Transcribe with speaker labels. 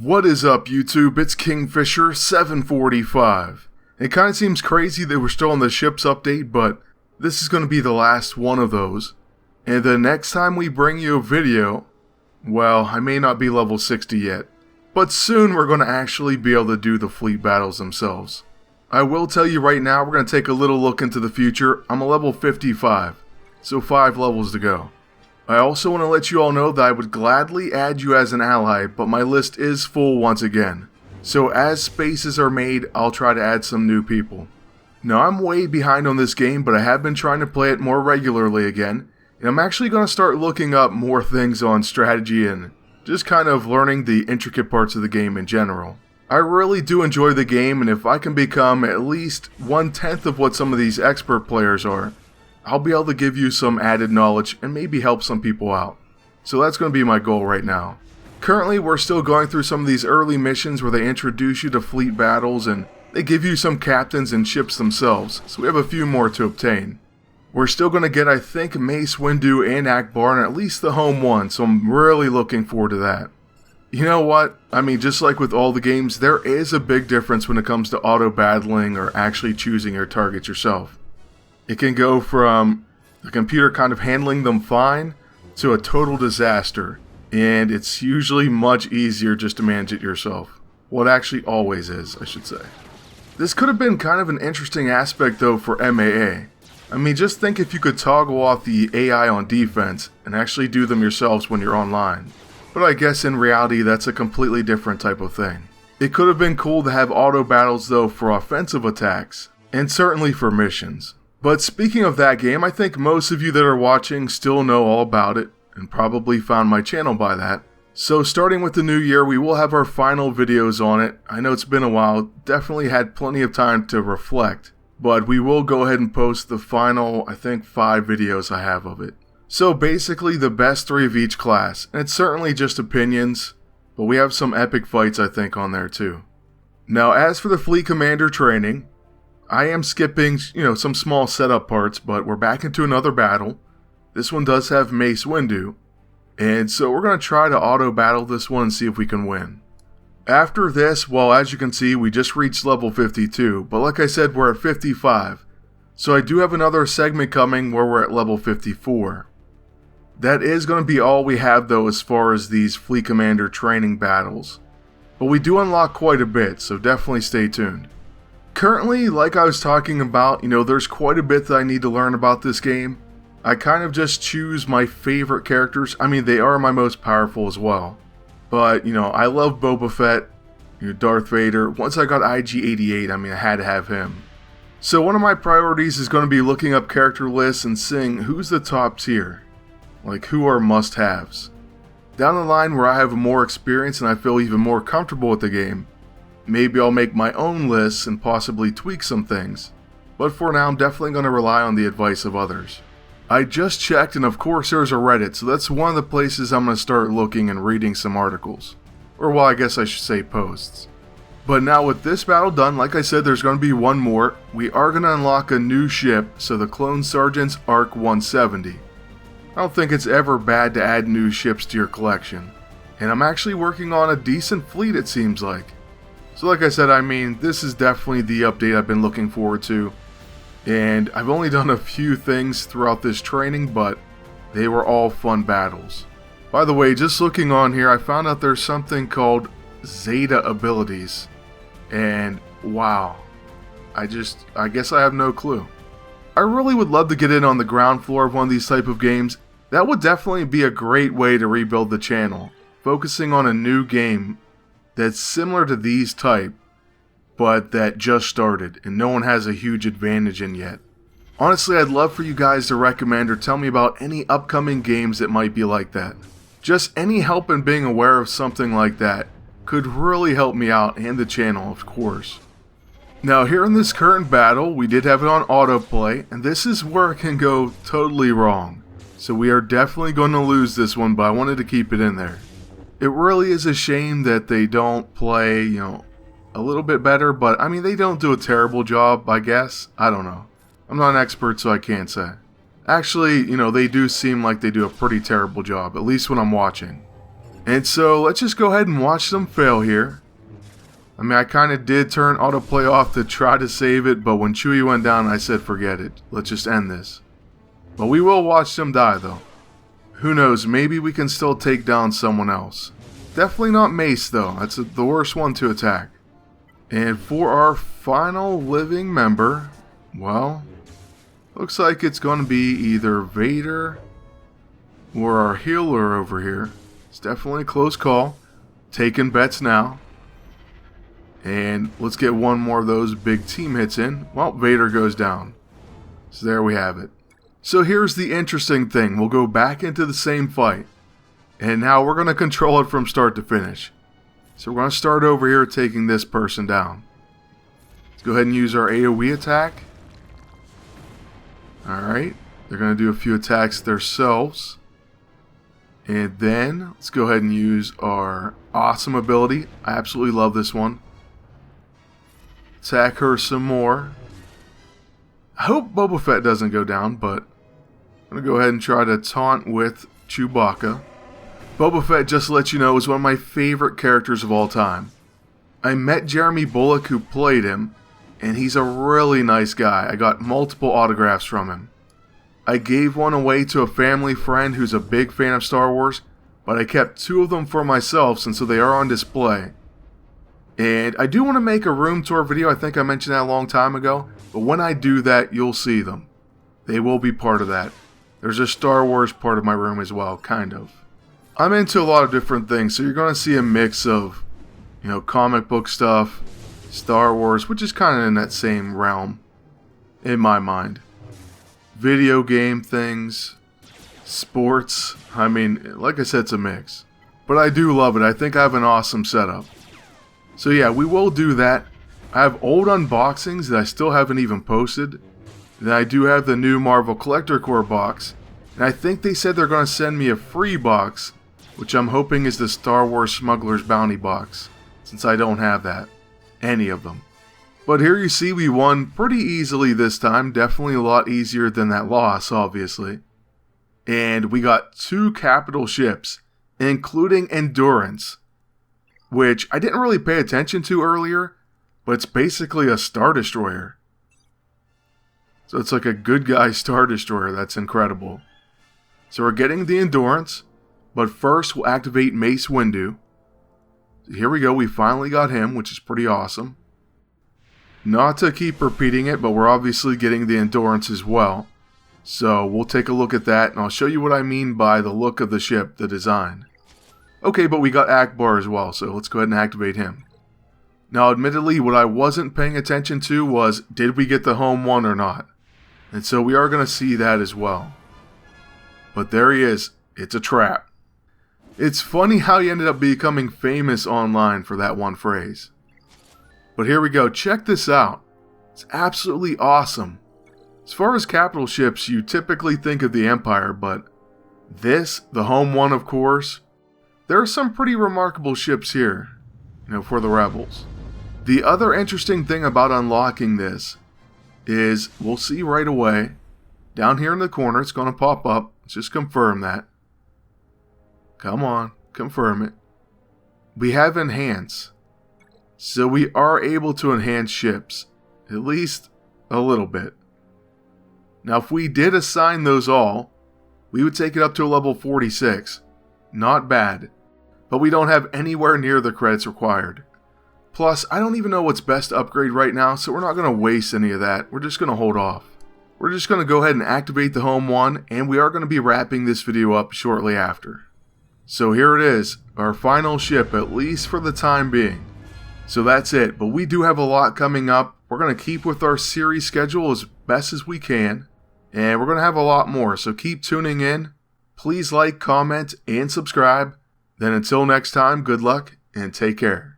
Speaker 1: What is up, YouTube? It's Kingfisher745. It kind of seems crazy that we're still on the ships update, but this is going to be the last one of those. And the next time we bring you a video, well, I may not be level 60 yet, but soon we're going to actually be able to do the fleet battles themselves. I will tell you right now, we're going to take a little look into the future. I'm a level 55, so 5 levels to go. I also want to let you all know that I would gladly add you as an ally, but my list is full once again. So as spaces are made, I'll try to add some new people. Now I'm way behind on this game, but I have been trying to play it more regularly again, and I'm actually going to start looking up more things on strategy and just kind of learning the intricate parts of the game in general. I really do enjoy the game, and if I can become at least 1/10 of what some of these expert players are, I'll be able to give you some added knowledge and maybe help some people out. So that's going to be my goal right now. Currently, we're still going through some of these early missions where they introduce you to fleet battles and they give you some captains and ships themselves, so we have a few more to obtain. We're still going to get, I think, Mace Windu and Akbar, and at least the home one, so I'm really looking forward to that. You know what? I mean, just like with all the games, there is a big difference when it comes to auto-battling or actually choosing your targets yourself. It can go from the computer kind of handling them fine to a total disaster, and it's usually much easier just to manage it yourself. Well, it actually always is, I should say. This could have been kind of an interesting aspect though for MAA. I mean, just think if you could toggle off the AI on defense and actually do them yourselves when you're online. But I guess in reality that's a completely different type of thing. It could have been cool to have auto battles though for offensive attacks, and certainly for missions. But speaking of that game, I think most of you that are watching still know all about it, and probably found my channel by that. So starting with the new year, we will have our final videos on it. I know it's been a while, definitely had plenty of time to reflect, but we will go ahead and post the final, I think, 5 videos I have of it. So basically the best 3 of each class, and it's certainly just opinions, but we have some epic fights I think on there too. Now as for the Fleet Commander training, I am skipping, some small setup parts, but we're back into another battle. This one does have Mace Windu, and so we're going to try to auto-battle this one and see if we can win. After this, well, as you can see, we just reached level 52, but like I said, we're at 55. So I do have another segment coming where we're at level 54. That is going to be all we have though as far as these Fleet Commander training battles. But we do unlock quite a bit, so definitely stay tuned. Currently, like I was talking about, there's quite a bit that I need to learn about this game. I kind of just choose my favorite characters. I mean, they are my most powerful as well. But, I love Boba Fett, Darth Vader. Once I got IG-88, I had to have him. So one of my priorities is going to be looking up character lists and seeing who's the top tier. Like, who are must-haves. Down the line where I have more experience and I feel even more comfortable with the game, maybe I'll make my own lists and possibly tweak some things, but for now I'm definitely going to rely on the advice of others. I just checked, and of course there's a Reddit, so that's one of the places I'm going to start looking and reading some articles. Or well, I guess I should say posts. But now with this battle done, like I said, there's going to be one more. We are going to unlock a new ship, so the Clone Sergeant's ARC 170. I don't think it's ever bad to add new ships to your collection. And I'm actually working on a decent fleet, it seems like. So like I said, this is definitely the update I've been looking forward to. And I've only done a few things throughout this training, but they were all fun battles. By the way, just looking on here, I found out there's something called Zeta abilities. And wow, I guess I have no clue. I really would love to get in on the ground floor of one of these type of games. That would definitely be a great way to rebuild the channel. Focusing on a new game that's similar to these type, but that just started and no one has a huge advantage in yet. Honestly, I'd love for you guys to recommend or tell me about any upcoming games that might be like that. Just any help in being aware of something like that could really help me out and the channel, of course. Now here in this current battle, we did have it on autoplay, and this is where it can go totally wrong. So we are definitely going to lose this one, but I wanted to keep it in there. It really is a shame that they don't play, a little bit better, but they don't do a terrible job, I guess. I don't know. I'm not an expert, so I can't say. Actually, they do seem like they do a pretty terrible job, at least when I'm watching. And so let's just go ahead and watch them fail here. I mean, I kind of did turn autoplay off to try to save it, but when Chewie went down, I said forget it. Let's just end this. But we will watch them die though. Who knows, maybe we can still take down someone else. Definitely not Mace though, that's the worst one to attack. And for our final living member, well, looks like it's going to be either Vader or our healer over here. It's definitely a close call. Taking bets now. And let's get one more of those big team hits in. Well, Vader goes down. So there we have it. So here's the interesting thing. We'll go back into the same fight. And now we're going to control it from start to finish. So we're going to start over here taking this person down. Let's go ahead and use our AoE attack. Alright. They're going to do a few attacks themselves. And then let's go ahead and use our awesome ability. I absolutely love this one. Attack her some more. I hope Boba Fett doesn't go down, but I'm going to go ahead and try to taunt with Chewbacca. Boba Fett, just to let you know, is one of my favorite characters of all time. I met Jeremy Bullock who played him, and he's a really nice guy. I got multiple autographs from him. I gave one away to a family friend who's a big fan of Star Wars, but I kept 2 of them for myself since they are on display. And I do want to make a room tour video. I think I mentioned that a long time ago. But when I do that, you'll see them. They will be part of that. There's a Star Wars part of my room as well, kind of. I'm into a lot of different things. So you're going to see a mix of, comic book stuff, Star Wars, which is kind of in that same realm, in my mind. Video game things, sports. I mean, like I said, it's a mix. But I do love it. I think I have an awesome setup. So yeah, we will do that. I have old unboxings that I still haven't even posted. Then I do have the new Marvel Collector Core box. And I think they said they're going to send me a free box, which I'm hoping is the Star Wars Smuggler's Bounty box, since I don't have that. Any of them. But here you see we won pretty easily this time. Definitely a lot easier than that loss, obviously. And we got 2 capital ships, including Endurance, which I didn't really pay attention to earlier, but it's basically a Star Destroyer. So it's like a good guy Star Destroyer. That's incredible. So we're getting the Endurance, but first we'll activate Mace Windu. So here we go, we finally got him, which is pretty awesome. Not to keep repeating it, but we're obviously getting the Endurance as well. So we'll take a look at that, and I'll show you what I mean by the look of the ship, the design. Okay, but we got Akbar as well, so let's go ahead and activate him. Now, admittedly, what I wasn't paying attention to was, did we get the home one or not? And so we are going to see that as well. But there he is. It's a trap. It's funny how he ended up becoming famous online for that one phrase. But here we go. Check this out. It's absolutely awesome. As far as capital ships, you typically think of the Empire, but this, the home one of course, there are some pretty remarkable ships here, for the Rebels. The other interesting thing about unlocking this is, we'll see right away, down here in the corner, it's going to pop up. Let's just confirm that. Come on, confirm it. We have Enhance. So we are able to enhance ships, at least a little bit. Now if we did assign those all, we would take it up to a level 46. Not bad. But we don't have anywhere near the credits required. Plus, I don't even know what's best to upgrade right now, so we're not going to waste any of that. We're just going to hold off. We're just going to go ahead and activate the home one, and we are going to be wrapping this video up shortly after. So here it is, our final ship, at least for the time being. So that's it, but we do have a lot coming up. We're going to keep with our series schedule as best as we can, and we're going to have a lot more, so keep tuning in. Please like, comment, and subscribe. Then until next time, good luck, and take care.